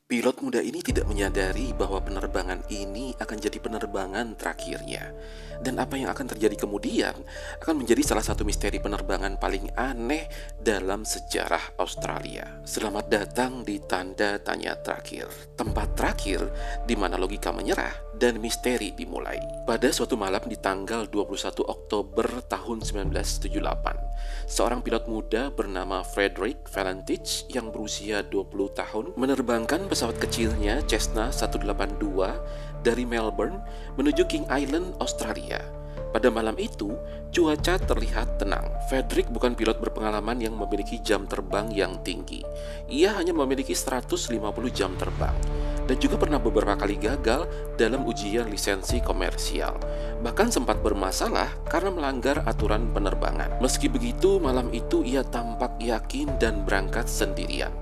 Pilot muda ini tidak menyadari bahwa penerbangan ini akan jadi penerbangan terakhirnya. Dan apa yang akan terjadi kemudian akan menjadi salah satu misteri penerbangan paling aneh dalam sejarah Australia. Selamat datang di tanda tanya terakhir. Tempat terakhir di mana logika menyerah dan misteri dimulai. Pada suatu malam di tanggal 21 Oktober tahun 1978, seorang pilot muda bernama Frederick Valentich yang berusia 20 tahun menerbangkan pesawat kecilnya Cessna 182 dari Melbourne menuju King Island, Australia. Pada malam itu, cuaca terlihat tenang. Frederick bukan pilot berpengalaman yang memiliki jam terbang yang tinggi. Ia hanya memiliki 150 jam terbang dan juga pernah beberapa kali gagal dalam ujian lisensi komersial. Bahkan sempat bermasalah karena melanggar aturan penerbangan. Meski begitu, malam itu ia tampak yakin dan berangkat sendirian.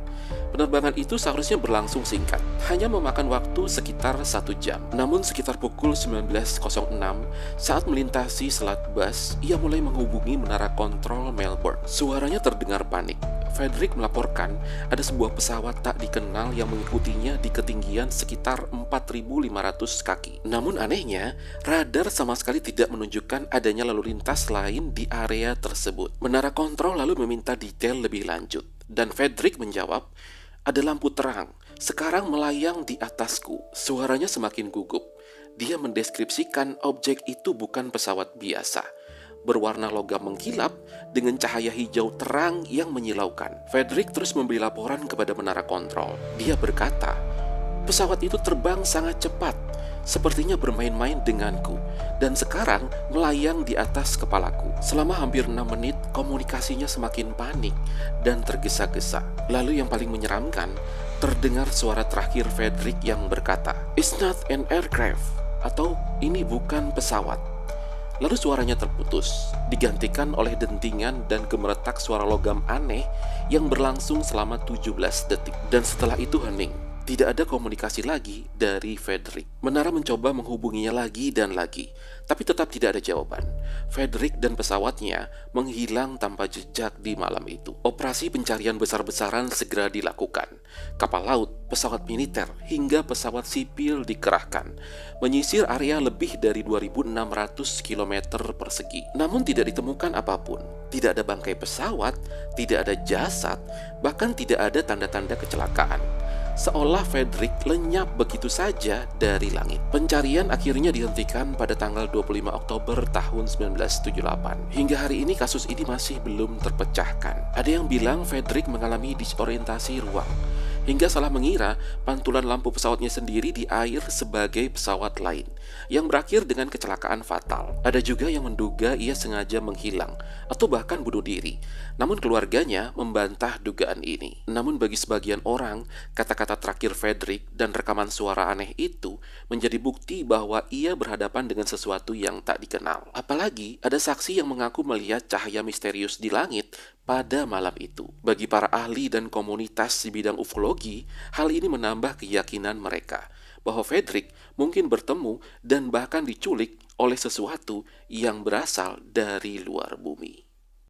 Penerbangan itu seharusnya berlangsung singkat, hanya memakan waktu sekitar 1 jam. Namun sekitar pukul 19.06, saat melintasi Selat Bass, ia mulai menghubungi menara kontrol Melbourne. Suaranya terdengar panik. Frederick melaporkan ada sebuah pesawat tak dikenal yang mengikutinya di ketinggian sekitar 4.500 kaki. Namun anehnya, radar sama sekali tidak menunjukkan adanya lalu lintas lain di area tersebut. Menara kontrol lalu meminta detail lebih lanjut, dan Frederick menjawab, "Ada lampu terang, sekarang melayang di atasku." Suaranya semakin gugup. Dia mendeskripsikan objek itu bukan pesawat biasa, berwarna logam mengkilap dengan cahaya hijau terang yang menyilaukan. Frederick terus memberi laporan kepada menara kontrol. Dia berkata, "Pesawat itu terbang sangat cepat, sepertinya bermain-main denganku, dan sekarang melayang di atas kepalaku." Selama hampir 6 menit, komunikasinya semakin panik dan tergesa-gesa. Lalu yang paling menyeramkan, terdengar suara terakhir Frederick yang berkata, "It's not an aircraft," atau "ini bukan pesawat." Lalu suaranya terputus, digantikan oleh dentingan dan gemeretak suara logam aneh yang berlangsung selama 17 detik. Dan setelah itu hening. Tidak ada komunikasi lagi dari Frederick. Menara mencoba menghubunginya lagi dan lagi, tapi tetap tidak ada jawaban. Frederick dan pesawatnya menghilang tanpa jejak di malam itu. Operasi pencarian besar-besaran segera dilakukan. Kapal laut, pesawat militer, hingga pesawat sipil dikerahkan, menyisir area lebih dari 2.600 km persegi. Namun tidak ditemukan apapun. Tidak ada bangkai pesawat, tidak ada jasad, bahkan tidak ada tanda-tanda kecelakaan. Seolah Frederick lenyap begitu saja dari langit. Pencarian akhirnya dihentikan pada tanggal 25 Oktober tahun 1978. Hingga hari ini kasus ini masih belum terpecahkan. Ada yang bilang Frederick mengalami disorientasi ruang, hingga salah mengira pantulan lampu pesawatnya sendiri di air sebagai pesawat lain, yang berakhir dengan kecelakaan fatal. Ada juga yang menduga ia sengaja menghilang atau bahkan bunuh diri, namun keluarganya membantah dugaan ini. Namun bagi sebagian orang, kata-kata terakhir Frederick dan rekaman suara aneh itu menjadi bukti bahwa ia berhadapan dengan sesuatu yang tak dikenal. Apalagi ada saksi yang mengaku melihat cahaya misterius di langit pada malam itu. Bagi para ahli dan komunitas di bidang ufologi, hal ini menambah keyakinan mereka bahwa Frederick mungkin bertemu dan bahkan diculik oleh sesuatu yang berasal dari luar bumi.